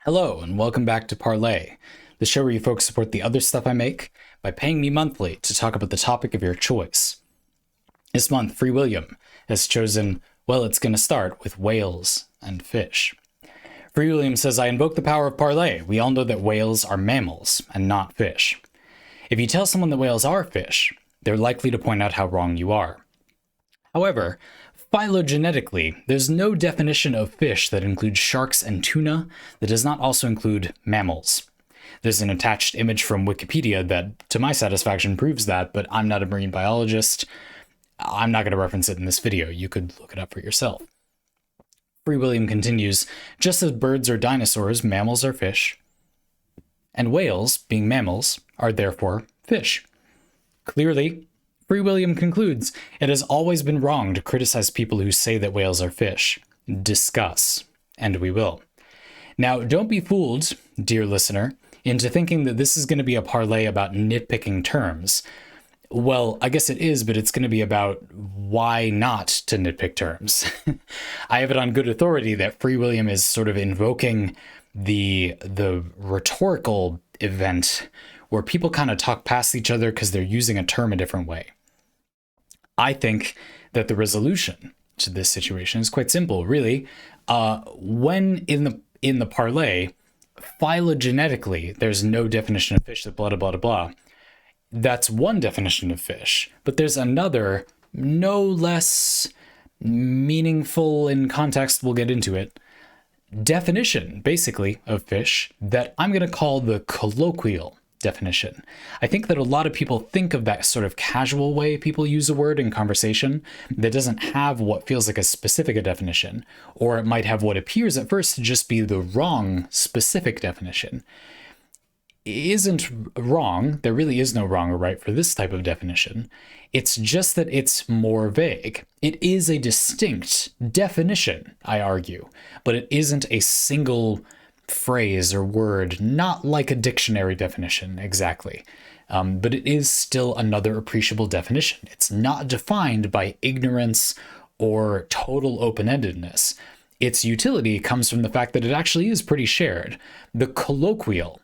Hello, and welcome back to Parley, the show where you folks support the other stuff I make by paying me monthly to talk about the topic of your choice. This month, FreeWilliam has chosen, well, it's going to start with whales and fish. FreeWilliam says, I invoke the power of Parley. We all know that whales are mammals and not fish. If you tell someone that whales are fish, they're likely to point out how wrong you are. However, phylogenetically, there's no definition of fish that includes sharks and tuna that does not also include mammals. There's an attached image from Wikipedia that, to my satisfaction, proves that, but I'm not a marine biologist. I'm not going to reference it in this video. You could look it up for yourself. FreeWilliam continues, just as birds are dinosaurs, mammals are fish, and whales, being mammals, are therefore fish. Clearly, FreeWilliam concludes, it has always been wrong to criticize people who say that whales are fish. Discuss. And we will. Now, don't be fooled, dear listener, into thinking that this is going to be a parlay about nitpicking terms. Well, I guess it is, but it's going to be about why not to nitpick terms. I have it on good authority that FreeWilliam is sort of invoking the rhetorical event where people kind of talk past each other because they're using a term a different way. I think that the resolution to this situation is quite simple, really. When in the parlay, phylogenetically, there's no definition of fish that blah, blah, blah, blah. That's one definition of fish, but there's another, no less meaningful in context, we'll get into it, definition, basically, of fish that I'm going to call the colloquial definition. I think that a lot of people think of that sort of casual way people use a word in conversation that doesn't have what feels like a specific a definition, or it might have what appears at first to just be the wrong specific definition. Isn't wrong. There really is no wrong or right for this type of definition. It's just that it's more vague. It is a distinct definition, I argue, but it isn't a single phrase or word, not like a dictionary definition exactly. But it is still another appreciable definition. It's not defined by ignorance or total open-endedness. Its utility comes from the fact that it actually is pretty shared. The colloquial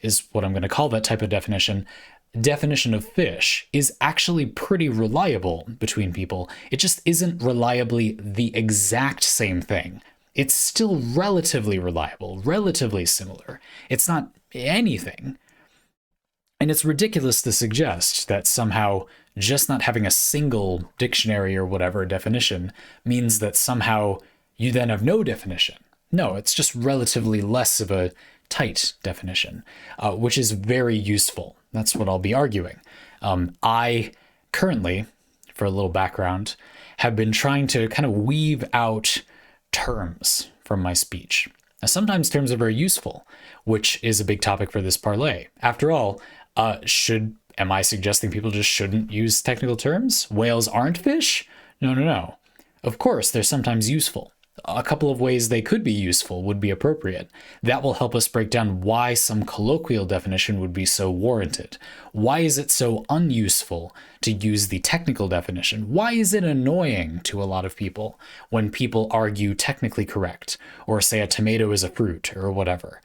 is what I'm going to call that type of definition of fish is actually pretty reliable between people. It just isn't reliably the exact same thing. It's still relatively reliable, relatively similar. It's not anything. And it's ridiculous to suggest that somehow just not having a single dictionary or whatever definition means that somehow you then have no definition. No, it's just relatively less of a tight definition, which is very useful. That's what I'll be arguing. I currently, for a little background, have been trying to kind of weave out terms from my speech. Now, sometimes terms are very useful, which is a big topic for this parlay. After all, am I suggesting people just shouldn't use technical terms? Whales aren't fish? No. Of course, they're sometimes useful. A couple of ways they could be useful would be appropriate. That will help us break down why some colloquial definition would be so warranted. Why is it so unuseful to use the technical definition? Why is it annoying to a lot of people when people argue technically correct or say a tomato is a fruit or whatever?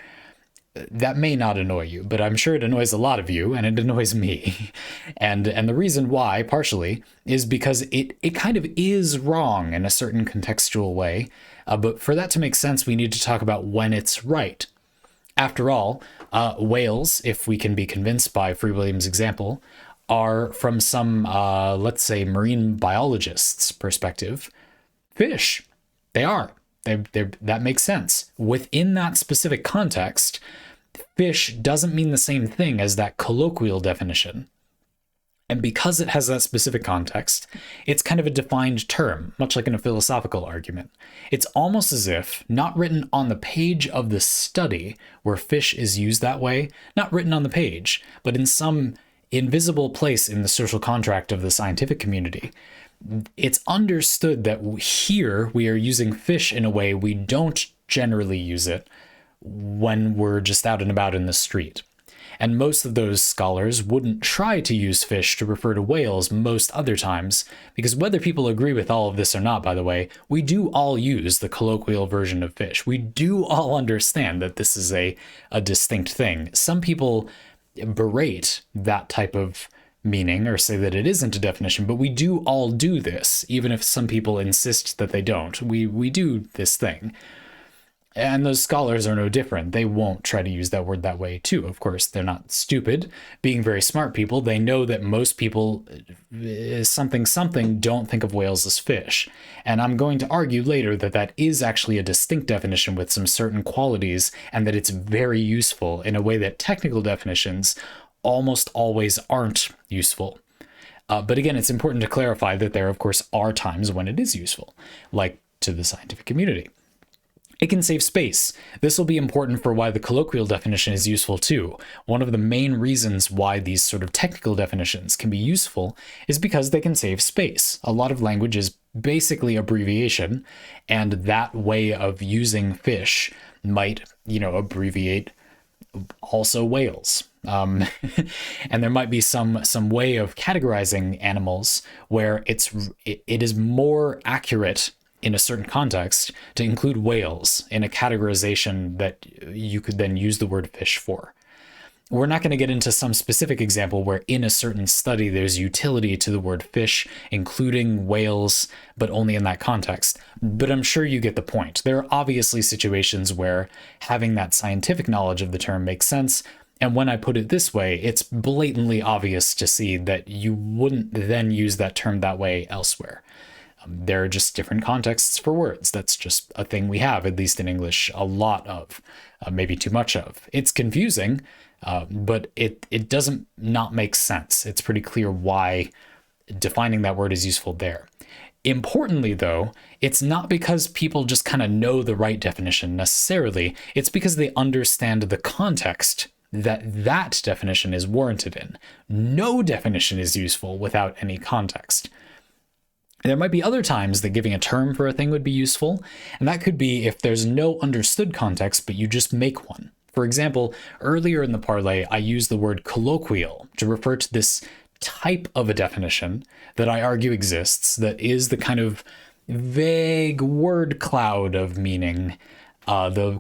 That may not annoy you, but I'm sure it annoys a lot of you, and it annoys me. And the reason why, partially, is because it kind of is wrong in a certain contextual way. But for that to make sense, we need to talk about when it's right. After all, whales, if we can be convinced by FreeWilliam's example, are from some, let's say, marine biologist's perspective, fish. They are. That makes sense. Within that specific context, fish doesn't mean the same thing as that colloquial definition. And because it has that specific context, it's kind of a defined term, much like in a philosophical argument. It's almost as if, not written on the page of the study where fish is used that way, not written on the page, but in some invisible place in the social contract of the scientific community, it's understood that here we are using fish in a way we don't generally use it when we're just out and about in the street. And most of those scholars wouldn't try to use fish to refer to whales most other times, because whether people agree with all of this or not, by the way, we do all use the colloquial version of fish. We do all understand that this is a distinct thing. Some people berate that type of meaning or say that it isn't a definition, but we do all do this, even if some people insist that they don't. We do this thing. And those scholars are no different. They won't try to use that word that way too. Of course, they're not stupid. Being very smart people, they know that most people something don't think of whales as fish. And I'm going to argue later that that is actually a distinct definition with some certain qualities, and that it's very useful in a way that technical definitions almost always aren't useful. But again, it's important to clarify that there, of course, are times when it is useful, like to the scientific community. It can save space. This will be important for why the colloquial definition is useful too. One of the main reasons why these sort of technical definitions can be useful is because they can save space. A lot of language is basically abbreviation, and that way of using fish might, abbreviate also whales. And there might be some way of categorizing animals where it is more accurate in a certain context to include whales in a categorization that you could then use the word fish for. We're not going to get into some specific example where in a certain study there's utility to the word fish, including whales, but only in that context. But I'm sure you get the point. There are obviously situations where having that scientific knowledge of the term makes sense. And when I put it this way, it's blatantly obvious to see that you wouldn't then use that term that way elsewhere. There are just different contexts for words. That's just a thing we have, at least in English, a lot of, maybe too much of. It's confusing, but it doesn't not make sense. It's pretty clear why defining that word is useful there. Importantly, though, it's not because people just kind of know the right definition necessarily. It's because they understand the context that definition is warranted in. No definition is useful without any context. There might be other times that giving a term for a thing would be useful, and that could be if there's no understood context, but you just make one. For example, earlier in the Parley, I used the word colloquial to refer to this type of a definition that I argue exists, that is the kind of vague word cloud of meaning, the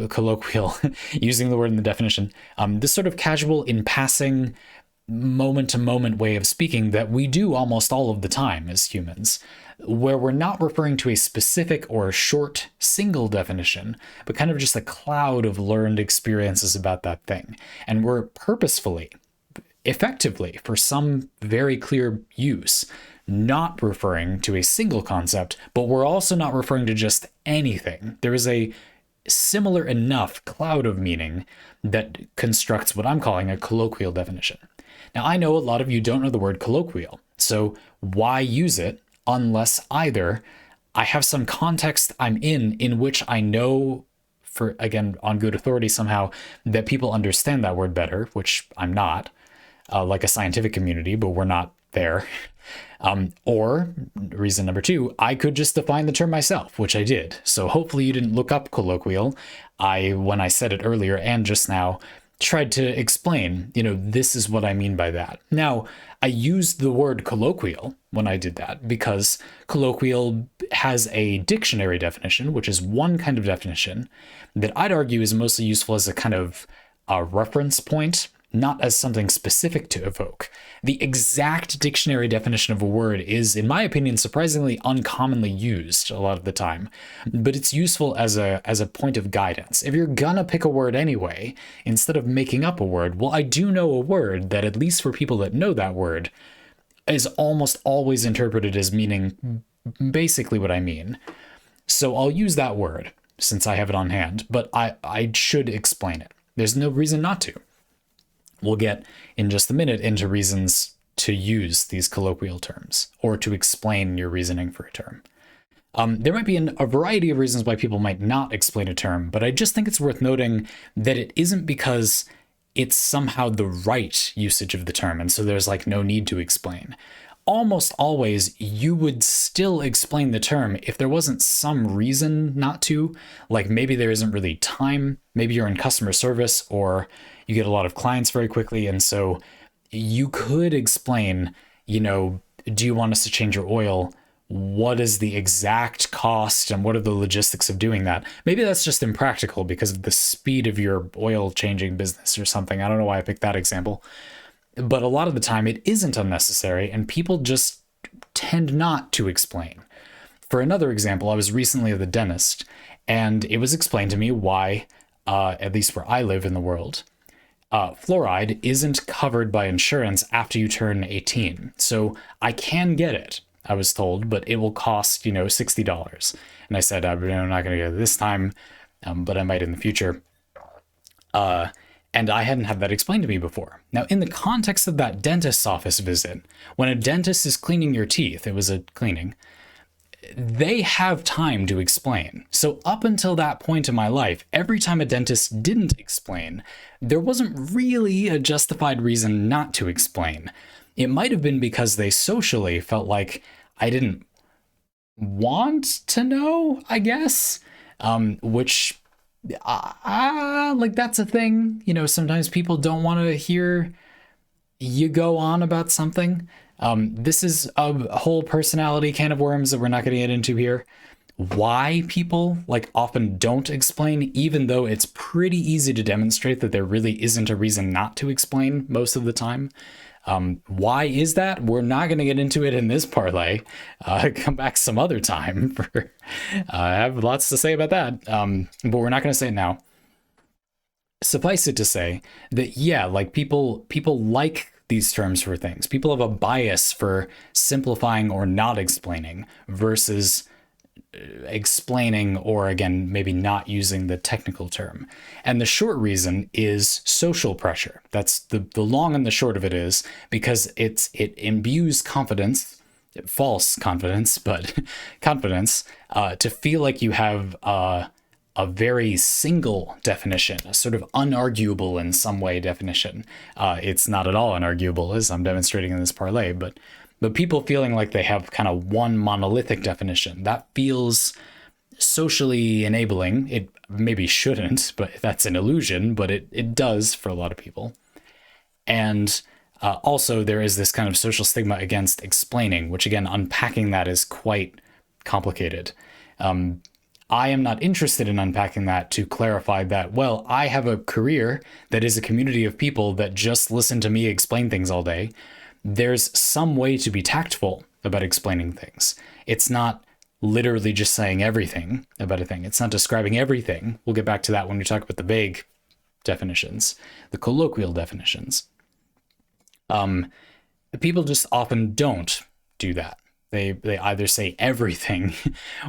colloquial, using the word in the definition, this sort of casual, in passing, moment-to-moment way of speaking that we do almost all of the time as humans, where we're not referring to a specific or short single definition, but kind of just a cloud of learned experiences about that thing. And we're purposefully, effectively, for some very clear use, not referring to a single concept, but we're also not referring to just anything. There is a similar enough cloud of meaning that constructs what I'm calling a colloquial definition. Now, I know a lot of you don't know the word colloquial, so why use it unless either I have some context I'm in which I know, for again, on good authority somehow, that people understand that word better, which I'm not, like a scientific community, but we're not there. Or reason number two, I could just define the term myself, which I did. So hopefully you didn't look up colloquial. When I said it earlier and just now, tried to explain, this is what I mean by that. Now, I used the word colloquial when I did that because colloquial has a dictionary definition, which is one kind of definition that I'd argue is mostly useful as a kind of a reference point, not as something specific to evoke. The exact dictionary definition of a word is, in my opinion, surprisingly uncommonly used a lot of the time, but it's useful as a point of guidance. If you're gonna pick a word anyway, instead of making up a word, well, I do know a word that, at least for people that know that word, is almost always interpreted as meaning basically what I mean. So I'll use that word since I have it on hand, but I should explain it. There's no reason not to. We'll get in just a minute into reasons to use these colloquial terms or to explain your reasoning for a term. There might be a variety of reasons why people might not explain a term, but I just think it's worth noting that it isn't because it's somehow the right usage of the term, and so there's no need to explain. almost always you would still explain the term if there wasn't some reason not to. Like maybe there isn't really time, maybe you're in customer service, or you get a lot of clients very quickly, and so you could explain, do you want us to change your oil? What is the exact cost and what are the logistics of doing that? Maybe that's just impractical because of the speed of your oil changing business or something. I don't know why I picked that example. But a lot of the time it isn't unnecessary and people just tend not to explain. For another example, I was recently at the dentist and it was explained to me why, at least where I live in the world, fluoride isn't covered by insurance after you turn 18. So I can get it, I was told, but it will cost, $60. And I said, I'm not going to get it this time, but I might in the future. And I hadn't had that explained to me before. Now, in the context of that dentist's office visit, when a dentist is cleaning your teeth, it was a cleaning, they have time to explain. So up until that point in my life, every time a dentist didn't explain, there wasn't really a justified reason not to explain. It might have been because they socially felt like I didn't want to know, I guess, which, like that's a thing. Sometimes people don't want to hear you go on about something. This is a whole personality can of worms that we're not going to get into here. Why people often don't explain, even though it's pretty easy to demonstrate that there really isn't a reason not to explain most of the time. Why is that? We're not going to get into it in this parlay. Come back some other time. I have lots to say about that, but we're not going to say it now. Suffice it to say that, yeah, people like these terms for things. People have a bias for simplifying or not explaining versus explaining, or again, maybe not using the technical term. And the short reason is social pressure. That's the long and the short of it is because it imbues confidence, false confidence, but confidence, to feel like you have a very single definition, a sort of unarguable in some way definition. It's not at all unarguable, as I'm demonstrating in this parlay, but people feeling like they have kind of one monolithic definition, that feels socially enabling. It maybe shouldn't, but that's an illusion, but it does for a lot of people. And also there is this kind of social stigma against explaining, which again, unpacking that is quite complicated. I am not interested in unpacking that to clarify that, well, I have a career that is a community of people that just listen to me explain things all day. There's some way to be tactful about explaining things. It's not literally just saying everything about a thing. It's not describing everything. We'll get back to that when we talk about the vague definitions, the colloquial definitions. People just often don't do that. They either say everything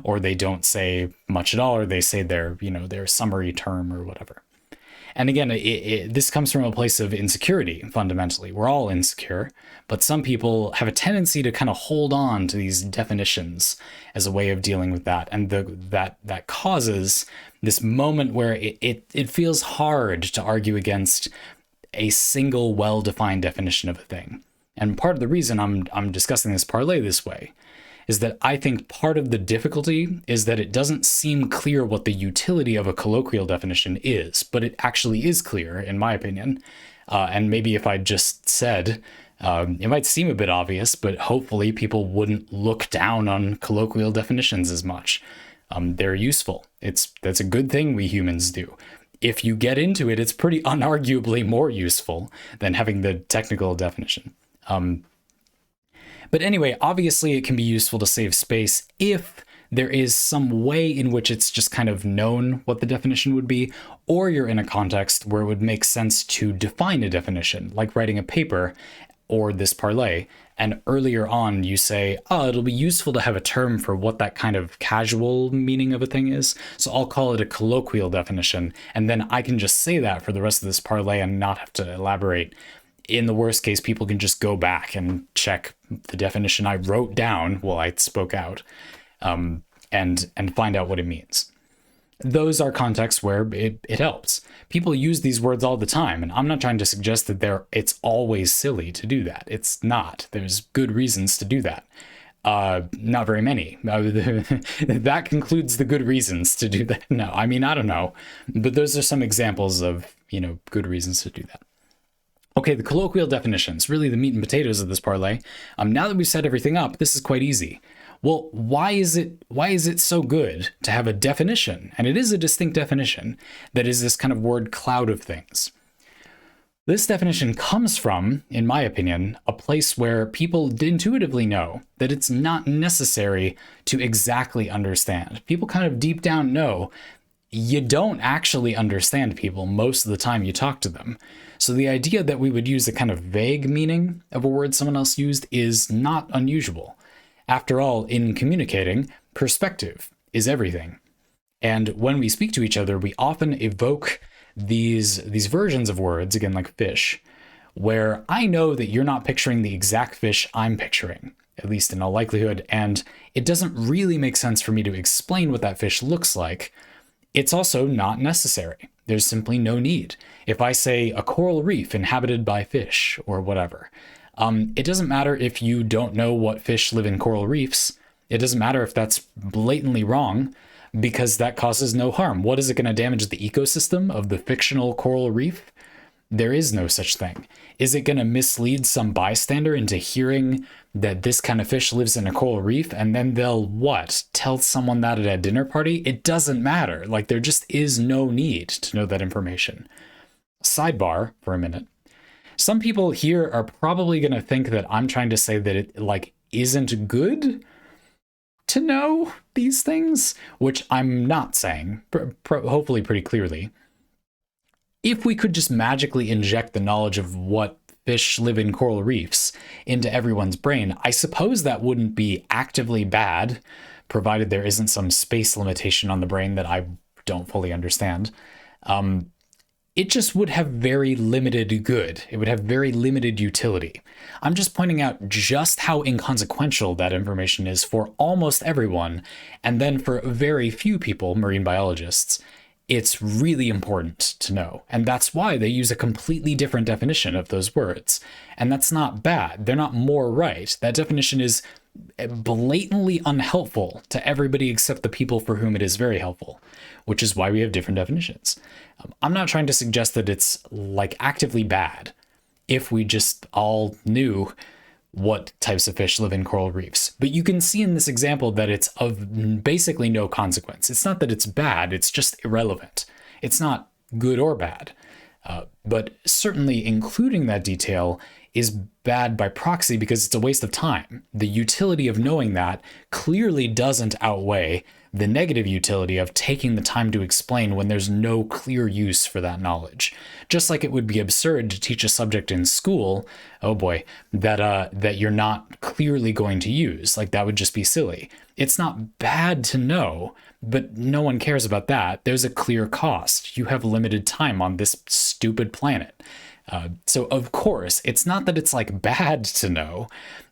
or they don't say much at all, or they say their summary term or whatever. And again, this comes from a place of insecurity, fundamentally. We're all insecure, but some people have a tendency to kind of hold on to these definitions as a way of dealing with that. And that causes this moment where it feels hard to argue against a single well-defined definition of a thing. And part of the reason I'm discussing this parlay this way is that I think part of the difficulty is that it doesn't seem clear what the utility of a colloquial definition is, but it actually is clear, in my opinion. And maybe if I just said, it might seem a bit obvious, but hopefully people wouldn't look down on colloquial definitions as much. They're useful. That's a good thing we humans do. If you get into it, it's pretty unarguably more useful than having the technical definition. But anyway, obviously it can be useful to save space if there is some way in which it's just kind of known what the definition would be, or you're in a context where it would make sense to define a definition, like writing a paper or this parlay. And earlier on you say, oh, it'll be useful to have a term for what that kind of casual meaning of a thing is. So I'll call it a colloquial definition. And then I can just say that for the rest of this parlay and not have to elaborate. In the worst case, people can just go back and check the definition I wrote down while I spoke out, and find out what it means. those are contexts where it helps. People use these words all the time, and I'm not trying to suggest that it's always silly to do that. It's not. There's good reasons to do that. Not very many. That concludes the good reasons to do that. No, I mean, I don't know. But those are some examples of, good reasons to do that. Okay, the colloquial definitions, really the meat and potatoes of this parlay. Now that we've set everything up, this is quite easy. Well, why is it so good to have a definition? And it is a distinct definition that is this kind of word cloud of things. This definition comes from, in my opinion, a place where people intuitively know that it's not necessary to exactly understand. People kind of deep down know you don't actually understand people most of the time you talk to them. So the idea that we would use a kind of vague meaning of a word someone else used is not unusual. After all, in communicating, perspective is everything. And when we speak to each other, we often evoke these versions of words, again, like fish, where I know that you're not picturing the exact fish I'm picturing, at least in all likelihood, and it doesn't really make sense for me to explain what that fish looks like. It's also not necessary. There's simply no need. If I say a coral reef inhabited by fish or whatever, it doesn't matter if you don't know what fish live in coral reefs. It doesn't matter if that's blatantly wrong, because that causes no harm. What is it going to damage the ecosystem of the fictional coral reef? There is no such thing. Is it going to mislead some bystander into hearing that this kind of fish lives in a coral reef, and then they'll what? Tell someone that at a dinner party? It doesn't matter. Like, there just is no need to know that information. Sidebar for a minute. Some people here are probably going to think that I'm trying to say that it isn't good to know these things, which I'm not saying, hopefully pretty clearly. If we could just magically inject the knowledge of what fish live in coral reefs into everyone's brain, I suppose that wouldn't be actively bad, provided there isn't some space limitation on the brain that I don't fully understand. It just would have very limited good. It would have very limited utility. I'm just pointing out just how inconsequential that information is for almost everyone. And then for very few people, marine biologists, it's really important to know. And that's why they use a completely different definition of those words. And that's not bad. They're not more right. That definition is blatantly unhelpful to everybody except the people for whom it is very helpful, which is why we have different definitions. I'm not trying to suggest that it's actively bad if we just all knew what types of fish live in coral reefs. But you can see in this example that it's of basically no consequence. It's not that it's bad, it's just irrelevant. It's not good or bad. But certainly including that detail is bad by proxy because it's a waste of time. The utility of knowing that clearly doesn't outweigh the negative utility of taking the time to explain when there's no clear use for that knowledge. Just like it would be absurd to teach a subject in school, oh boy, that you're not clearly going to use. That would just be silly. It's not bad to know, but no one cares about that. There's a clear cost. You have limited time on this stupid planet. So of course, it's not that it's bad to know.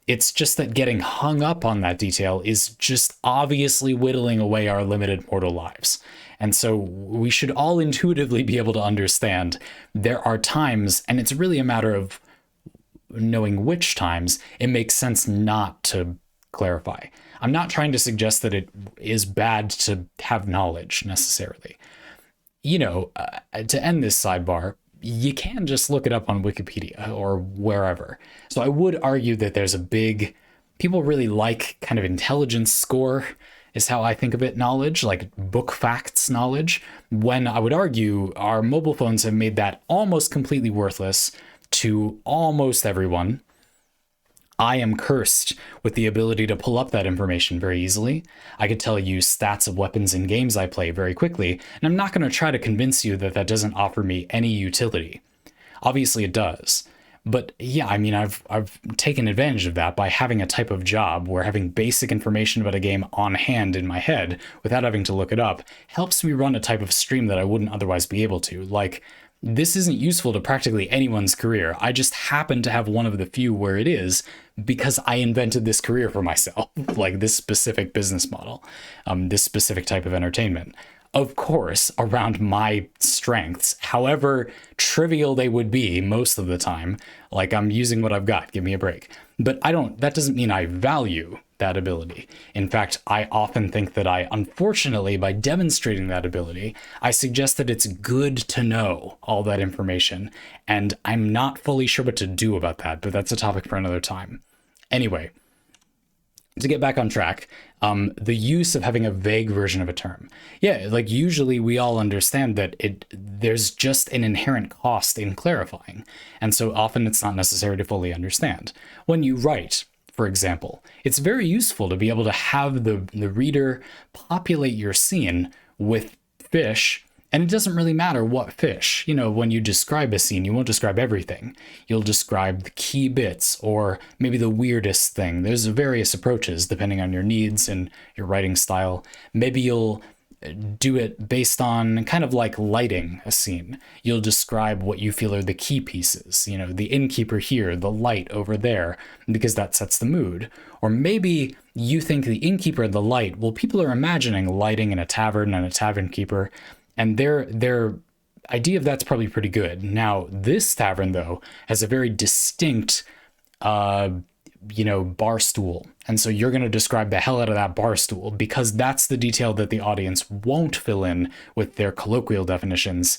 It's just that getting hung up on that detail is just obviously whittling away our limited mortal lives. And so we should all intuitively be able to understand there are times, and it's really a matter of knowing which times it makes sense not to clarify. I'm not trying to suggest that it is bad to have knowledge necessarily. To end this sidebar, you can just look it up on Wikipedia or wherever. So I would argue that there's people really like kind of intelligence score is how I think of it, knowledge, book facts knowledge, when I would argue our mobile phones have made that almost completely worthless to almost everyone. I am cursed with the ability to pull up that information very easily. I could tell you stats of weapons in games I play very quickly, and I'm not going to try to convince you that that doesn't offer me any utility. Obviously it does. But yeah, I mean, I've taken advantage of that by having a type of job where having basic information about a game on hand in my head without having to look it up helps me run a type of stream that I wouldn't otherwise be able to. This isn't useful to practically anyone's career. I just happen to have one of the few where it is because I invented this career for myself, this specific business model, this specific type of entertainment. of course, around my strengths, however trivial they would be most of the time. Like, I'm using what I've got, give me a break. But that doesn't mean I value that ability. In fact, I often think that unfortunately, by demonstrating that ability, I suggest that it's good to know all that information. And I'm not fully sure what to do about that, but that's a topic for another time. Anyway, to get back on track, the use of having a vague version of a term. Yeah, like usually we all understand that there's just an inherent cost in clarifying. And so often it's not necessary to fully understand. When you write, for example, it's very useful to be able to have the reader populate your scene with fish. And it doesn't really matter what fish. You know, when you describe a scene, you won't describe everything. You'll describe the key bits or maybe the weirdest thing. There's various approaches depending on your needs and your writing style. Maybe you'll do it based on kind of like lighting a scene. You'll describe what you feel are the key pieces, you know, the innkeeper here, the light over there, because that sets the mood. Or maybe you think the innkeeper and the light, well, people are imagining lighting in a tavern and a tavern keeper, and their idea of that's probably pretty good. Now, this tavern, though, has a very distinct bar stool. And so you're going to describe the hell out of that bar stool because that's the detail that the audience won't fill in with their colloquial definitions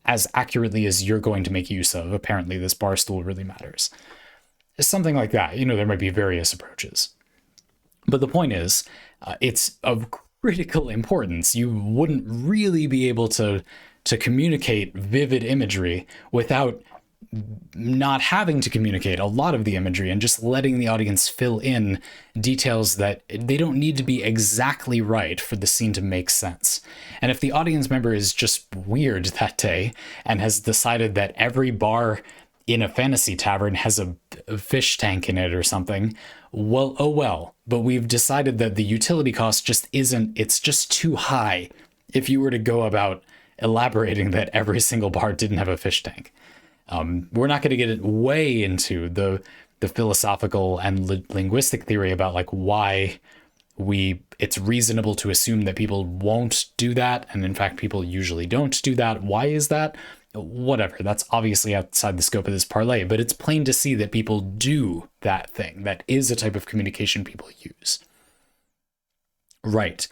as accurately as you're going to make use of. Apparently, this bar stool really matters. Something like that. You know, there might be various approaches. But the point is, it's of critical importance. You wouldn't really be able to communicate vivid imagery without not having to communicate a lot of the imagery and just letting the audience fill in details that they don't need to be exactly right for the scene to make sense. And if the audience member is just weird that day and has decided that every bar in a fantasy tavern has a fish tank in it or something, well, oh well. But we've decided that the utility cost just isn't, it's just too high if you were to go about elaborating that every single bar didn't have a fish tank. We're not going to get it way into the philosophical and linguistic theory about like why it's reasonable to assume that people won't do that. And in fact, people usually don't do that. Why is that? Whatever. That's obviously outside the scope of this parlay, but it's plain to see that people do that thing. That is a type of communication people use. Right.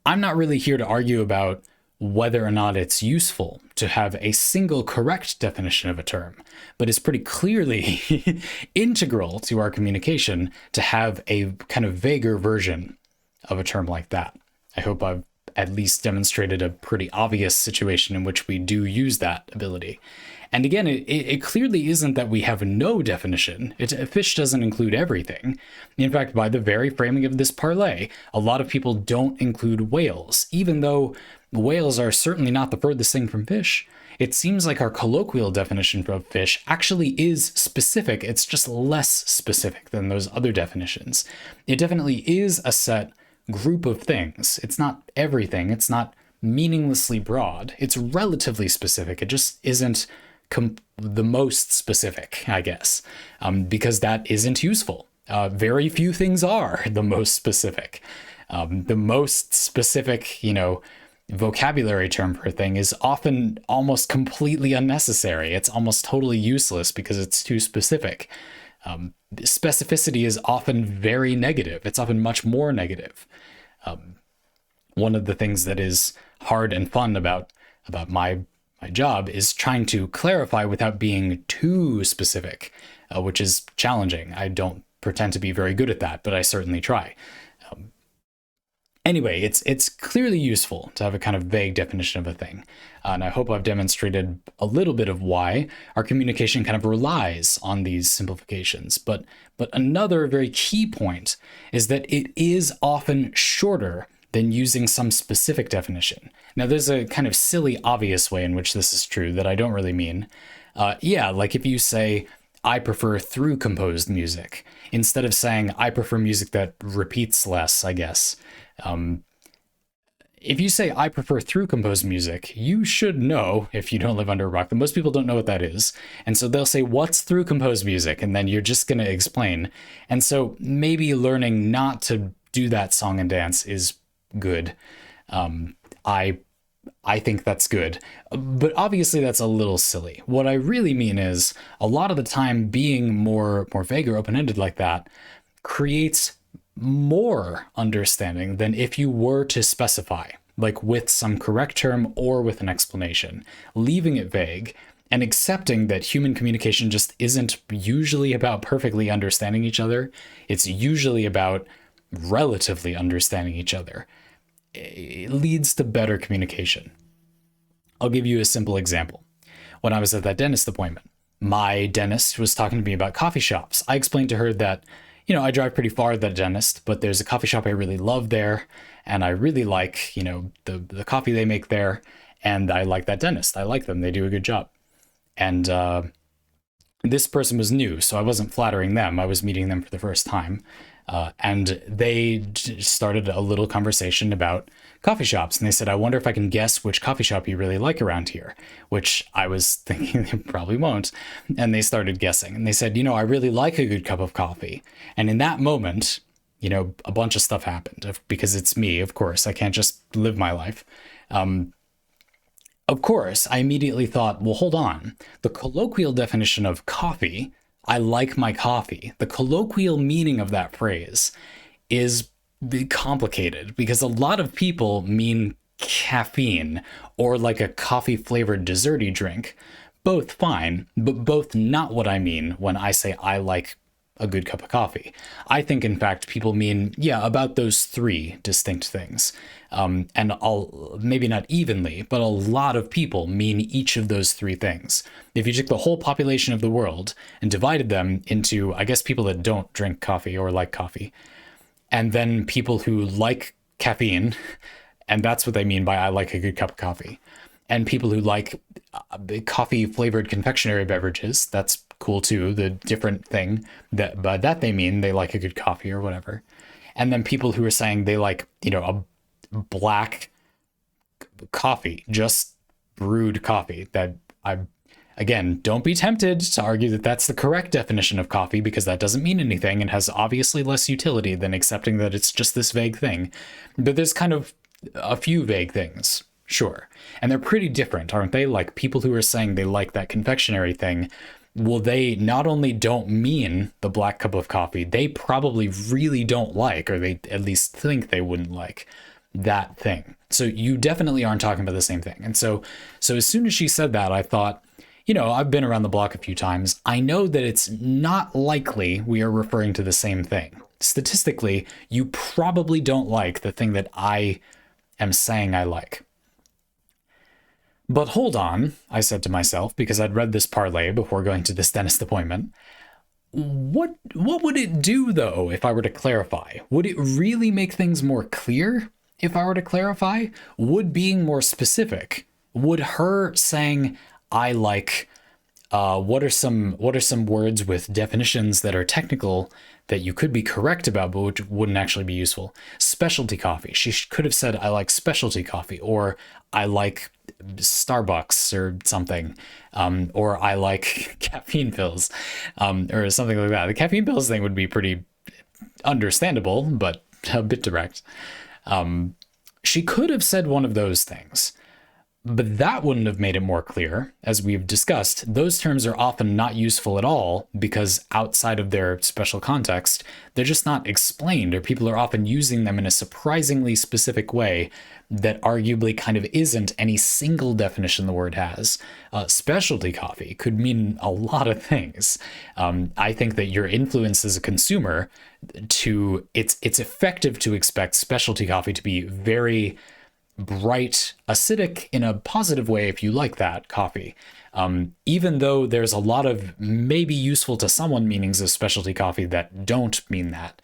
I'm not really here to argue about whether or not it's useful to have a single correct definition of a term, but it's pretty clearly integral to our communication to have a kind of vaguer version of a term like that. I hope I've at least demonstrated a pretty obvious situation in which we do use that ability. And again, it clearly isn't that we have no definition. A fish doesn't include everything. In fact, by the very framing of this parlay, a lot of people don't include whales, even though whales are certainly not the furthest thing from fish. It seems like our colloquial definition of fish actually is specific. It's just less specific than those other definitions. It definitely is a set group of things. It's not everything. It's not meaninglessly broad. It's relatively specific. It just isn't the most specific, I guess, because that isn't useful. Very few things are the most specific. The most specific, vocabulary term for a thing is often almost completely unnecessary. It's almost totally useless because it's too specific. Specificity is often very negative. It's often much more negative. One of the things that is hard and fun about my job is trying to clarify without being too specific, which is challenging. I don't pretend to be very good at that, but I certainly try. Anyway, it's clearly useful to have a kind of vague definition of a thing. And I hope I've demonstrated a little bit of why our communication kind of relies on these simplifications. But another very key point is that it is often shorter than using some specific definition. Now, there's a kind of silly, obvious way in which this is true that I don't really mean. Like if you say, I prefer through composed music, instead of saying, I prefer music that repeats less, I guess. If you say, I prefer through composed music, you should know, if you don't live under a rock, that most people don't know what that is. And so they'll say, what's through composed music? And then you're just going to explain. And so maybe learning not to do that song and dance is good. I think that's good. But obviously that's a little silly. What I really mean is a lot of the time being more vague or open-ended like that creates more understanding than if you were to specify, like with some correct term or with an explanation. Leaving it vague and accepting that human communication just isn't usually about perfectly understanding each other. It's usually about relatively understanding each other. It leads to better communication. I'll give you a simple example. When I was at that dentist appointment, my dentist was talking to me about coffee shops. I explained to her that, I drive pretty far to that dentist, but there's a coffee shop I really love there, and I really like, the coffee they make there, and I like that dentist. I like them. They do a good job. And this person was new, so I wasn't flattering them. I was meeting them for the first time. And they started a little conversation about coffee shops. And they said, I wonder if I can guess which coffee shop you really like around here, which I was thinking they probably won't. And they started guessing. And they said, I really like a good cup of coffee. And in that moment, a bunch of stuff happened because it's me, of course. I can't just live my life. Of course, I immediately thought, well, hold on. The colloquial definition of coffee, I like my coffee. The colloquial meaning of that phrase is complicated because a lot of people mean caffeine or like a coffee flavored desserty drink. Both fine, but both not what I mean when I say I like a good cup of coffee. I think, in fact, people mean, about those three distinct things. And maybe not evenly, but a lot of people mean each of those three things. If you took the whole population of the world and divided them into, I guess, people that don't drink coffee or like coffee, and then people who like caffeine, and that's what they mean by I like a good cup of coffee, and people who like coffee flavored confectionery beverages, that's cool too, the different thing that by that they mean they like a good coffee or whatever. And then people who are saying they like, a black coffee, just brewed coffee. That again, don't be tempted to argue that that's the correct definition of coffee, because that doesn't mean anything and has obviously less utility than accepting that it's just this vague thing. But there's kind of a few vague things, sure. And they're pretty different, aren't they? Like people who are saying they like that confectionery thing, well, they not only don't mean the black cup of coffee, they probably really don't like, or they at least think they wouldn't like that thing. So you definitely aren't talking about the same thing. And so as soon as she said that, I thought, I've been around the block a few times. I know that it's not likely we are referring to the same thing. Statistically, you probably don't like the thing that I am saying I like. But hold on, I said to myself, because I'd read this parlay before going to this dentist appointment. What would it do, though, if I were to clarify? Would it really make things more clear if I were to clarify? Would being more specific, would her saying, I like, what are some words with definitions that are technical that you could be correct about, but which wouldn't actually be useful? Specialty coffee. She could have said, I like specialty coffee, or I like Starbucks or something, or I like caffeine pills, or something like that. The caffeine pills thing would be pretty understandable, but a bit direct. She could have said one of those things, but that wouldn't have made it more clear. As we've discussed, those terms are often not useful at all because outside of their special context, they're just not explained, or people are often using them in a surprisingly specific way that arguably kind of isn't any single definition the word has. Specialty coffee could mean a lot of things. I think that your influence as a consumer, it's effective to expect specialty coffee to be very bright, acidic in a positive way if you like that coffee. Even though there's a lot of maybe useful to someone meanings of specialty coffee that don't mean that.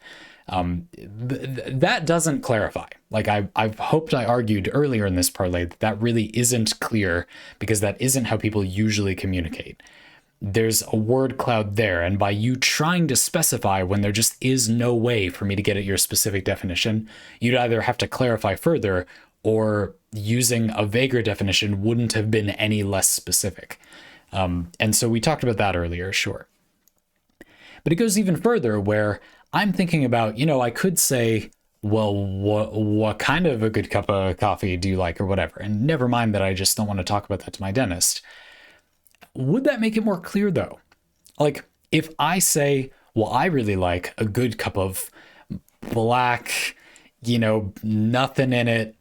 That doesn't clarify. Like I've hoped I argued earlier in this parlay that really isn't clear, because that isn't how people usually communicate. There's a word cloud there, and by you trying to specify when there just is no way for me to get at your specific definition, you'd either have to clarify further, or using a vaguer definition wouldn't have been any less specific. And so we talked about that earlier, sure. But it goes even further, where I'm thinking about, I could say well, what kind of a good cup of coffee do you like or whatever? And never mind that I just don't want to talk about that to my dentist. Would that make it more clear though? Like if I say, well, I really like a good cup of black, nothing in it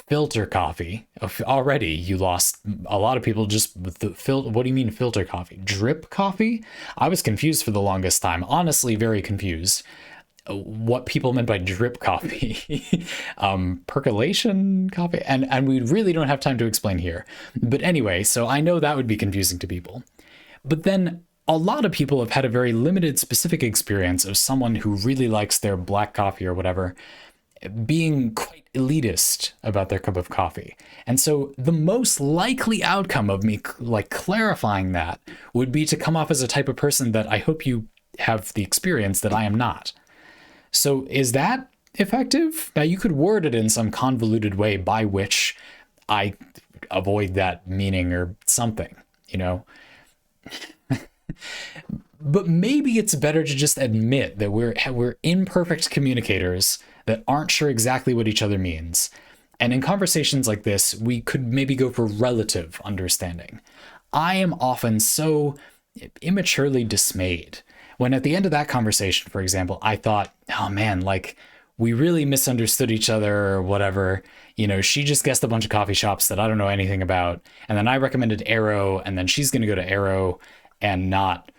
filter coffee. Already you lost a lot of people just with the what do you mean filter coffee? Drip coffee? I was confused for the longest time. Honestly, very confused what people meant by drip coffee. Percolation coffee, and we really don't have time to explain here. But anyway, so I know that would be confusing to people. But then a lot of people have had a very limited specific experience of someone who really likes their black coffee or whatever being quite elitist about their cup of coffee. And so the most likely outcome of me like clarifying that would be to come off as a type of person that I hope you have the experience that I am not. So is that effective? Now you could word it in some convoluted way by which I avoid that meaning or something, But maybe it's better to just admit that we're imperfect communicators that aren't sure exactly what each other means. And in conversations like this, we could maybe go for relative understanding. I am often so immaturely dismayed when at the end of that conversation, for example, I thought, oh man, like we really misunderstood each other or whatever. She just guessed a bunch of coffee shops that I don't know anything about. And then I recommended Arrow, and then she's going to go to Arrow and not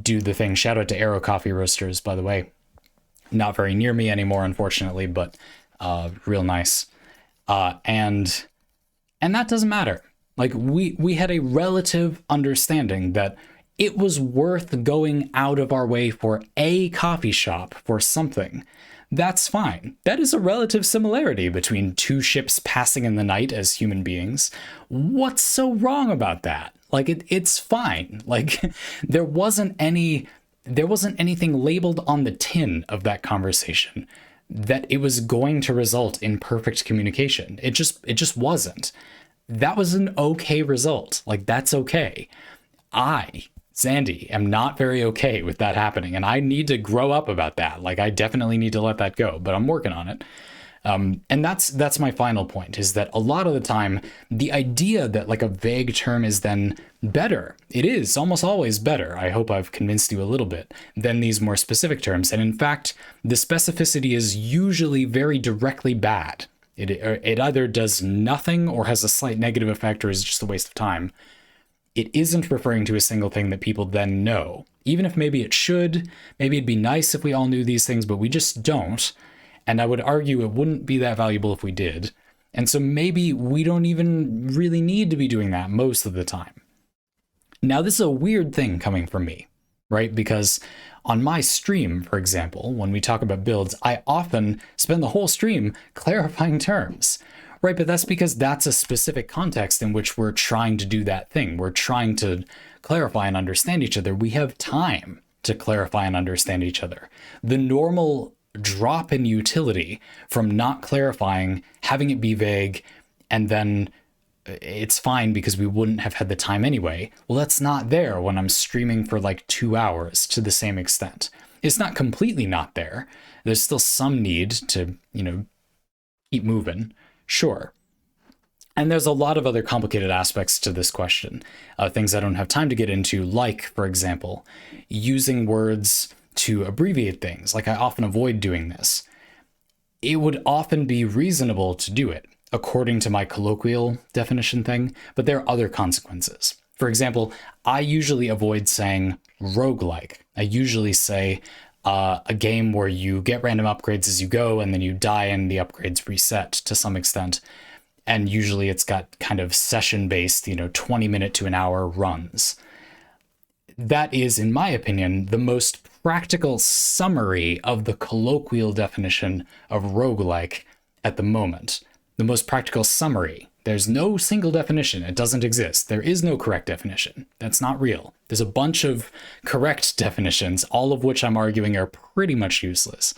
do the thing. Shout out to Arrow Coffee Roasters, by the way. Not very near me anymore, unfortunately, but real nice. And that doesn't matter. Like we had a relative understanding that it was worth going out of our way for a coffee shop for something. That's fine. That is a relative similarity between two ships passing in the night as human beings. What's so wrong about that? Like it's fine. Like there wasn't anything labeled on the tin of that conversation that it was going to result in perfect communication. It just wasn't. That was an okay result. Like that's okay. Sandy, am not very okay with that happening, and I need to grow up about that. Like I definitely need to let that go, but I'm working on it. And that's my final point, is that a lot of the time, the idea that like a vague term is then better, it is almost always better. I hope I've convinced you a little bit than these more specific terms. And in fact, the specificity is usually very directly bad. It either does nothing or has a slight negative effect or is just a waste of time. It isn't referring to a single thing that people then know. Even if maybe it should, maybe it'd be nice if we all knew these things, but we just don't. And I would argue it wouldn't be that valuable if we did. And so maybe we don't even really need to be doing that most of the time. Now, this is a weird thing coming from me, right? Because on my stream, for example, when we talk about builds, I often spend the whole stream clarifying terms. Right, but that's because that's a specific context in which we're trying to do that thing. We're trying to clarify and understand each other. We have time to clarify and understand each other. The normal drop in utility from not clarifying, having it be vague, and then it's fine because we wouldn't have had the time anyway. Well, that's not there when I'm streaming for like 2 hours to the same extent. It's not completely not there. There's still some need to, keep moving. Sure. And there's a lot of other complicated aspects to this question, things I don't have time to get into, like, for example, using words to abbreviate things. Like I often avoid doing this. It would often be reasonable to do it, according to my colloquial definition thing, but there are other consequences. For example, I usually avoid saying roguelike. I usually say a game where you get random upgrades as you go and then you die and the upgrades reset to some extent. And usually it's got kind of session-based, 20-minute to an hour runs. That is, in my opinion, the most practical summary of the colloquial definition of roguelike at the moment. The most practical summary. There's no single definition. It doesn't exist. There is no correct definition. That's not real. There's a bunch of correct definitions, all of which I'm arguing are pretty much useless.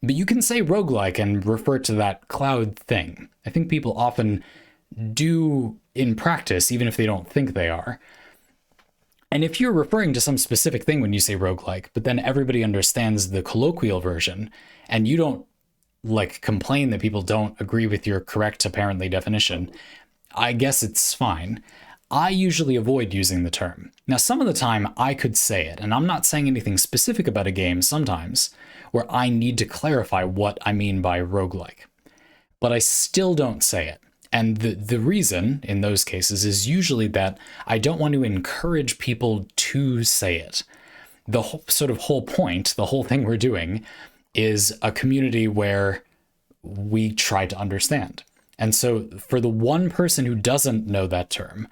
But you can say roguelike and refer to that cloud thing. I think people often do in practice, even if they don't think they are. And if you're referring to some specific thing when you say roguelike, but then everybody understands the colloquial version, and you don't like complain that people don't agree with your correct apparently definition, I guess it's fine. I usually avoid using the term. Now, some of the time I could say it, and I'm not saying anything specific about a game sometimes, where I need to clarify what I mean by roguelike. But I still don't say it. And the reason in those cases is usually that I don't want to encourage people to say it. The whole point, the whole thing we're doing, is a community where we try to understand. And so for the one person who doesn't know that term,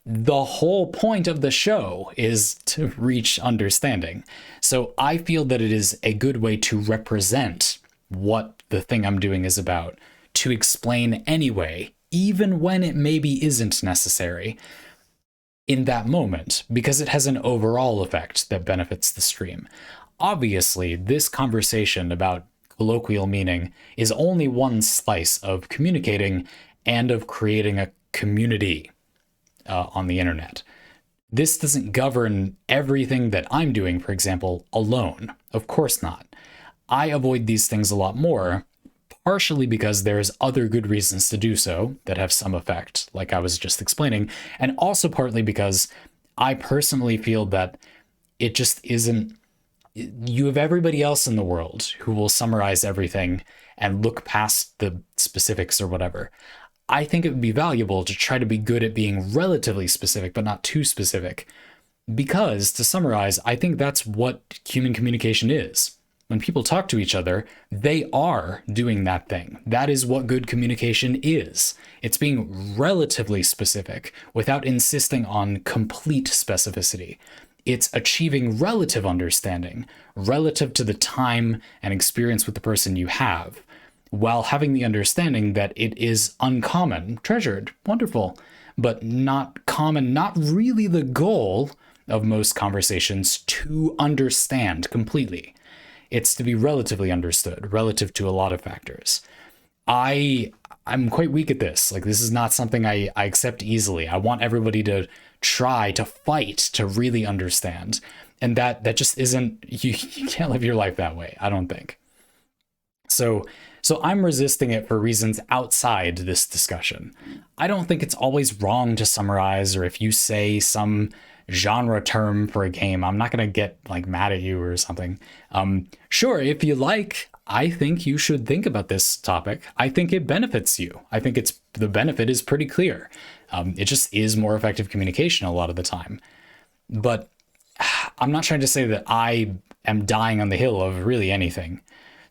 the whole point of the show is to reach understanding. So I feel that it is a good way to represent what the thing I'm doing is about, to explain anyway, even when it maybe isn't necessary in that moment, because it has an overall effect that benefits the stream. Obviously, this conversation about colloquial meaning is only one slice of communicating and of creating a community on the internet. This doesn't govern everything that I'm doing, for example, alone. Of course not. I avoid these things a lot more, partially because there's other good reasons to do so that have some effect, like I was just explaining, and also partly because I personally feel that it just isn't. You have everybody else in the world who will summarize everything and look past the specifics or whatever. I think it would be valuable to try to be good at being relatively specific, but not too specific. Because, to summarize, I think that's what human communication is. When people talk to each other, they are doing that thing. That is what good communication is. It's being relatively specific without insisting on complete specificity. It's achieving relative understanding, relative to the time and experience with the person you have, while having the understanding that it is uncommon, treasured, wonderful, but not common, not really the goal of most conversations to understand completely. It's to be relatively understood, relative to a lot of factors. I'm quite weak at this. Like, this is not something I accept easily. I want everybody to try to fight to really understand. And that just isn't, you can't live your life that way, I don't think. So I'm resisting it for reasons outside this discussion. I don't think it's always wrong to summarize, or if you say some genre term for a game, I'm not going to get like mad at you or something. Sure, if you like, I think you should think about this topic. I think it benefits you. I think the benefit is pretty clear. It just is more effective communication a lot of the time. But I'm not trying to say that I am dying on the hill of really anything.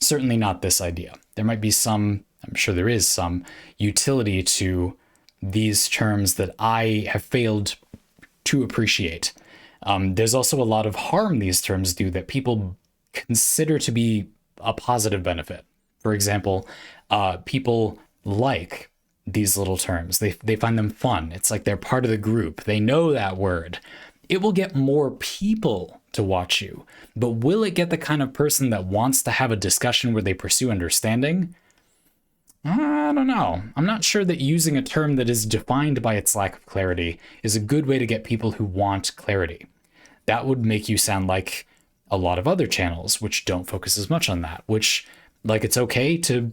Certainly not this idea. There might be some, I'm sure there is some utility to these terms that I have failed to appreciate. There's also a lot of harm these terms do that people consider to be a positive benefit. For example, people like these little terms. They find them fun. It's like they're part of the group. They know that word. It will get more people to watch you, but will it get the kind of person that wants to have a discussion where they pursue understanding? I don't know. I'm not sure that using a term that is defined by its lack of clarity is a good way to get people who want clarity. That would make you sound like a lot of other channels, which don't focus as much on that, which, like, it's okay to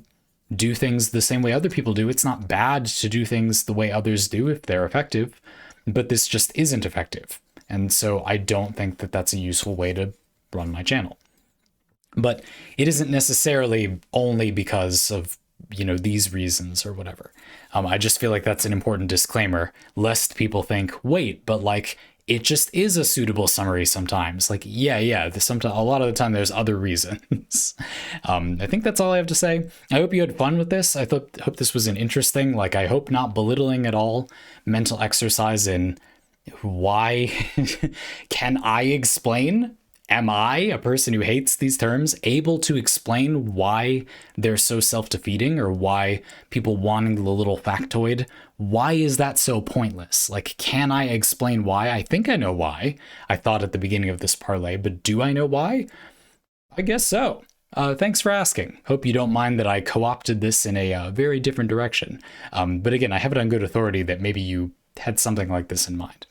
do things the same way other people do. It's not bad to do things the way others do if they're effective, but this just isn't effective. And so I don't think that that's a useful way to run my channel. But it isn't necessarily only because of, these reasons or whatever. I just feel like that's an important disclaimer, lest people think, wait, but like, it just is a suitable summary sometimes. Like, yeah, sometimes, a lot of the time there's other reasons. I think that's all I have to say. I hope you had fun with this. I hope this was an interesting, I hope not belittling at all, mental exercise in why can I explain? Am I, a person who hates these terms, able to explain why they're so self-defeating, or why people wanting the little factoid, why is that so pointless? Can I explain why? I think I know why. I thought at the beginning of this parlay, but do I know why? I guess so. Thanks for asking. Hope you don't mind that I co-opted this in a very different direction. But again, I have it on good authority that maybe you had something like this in mind.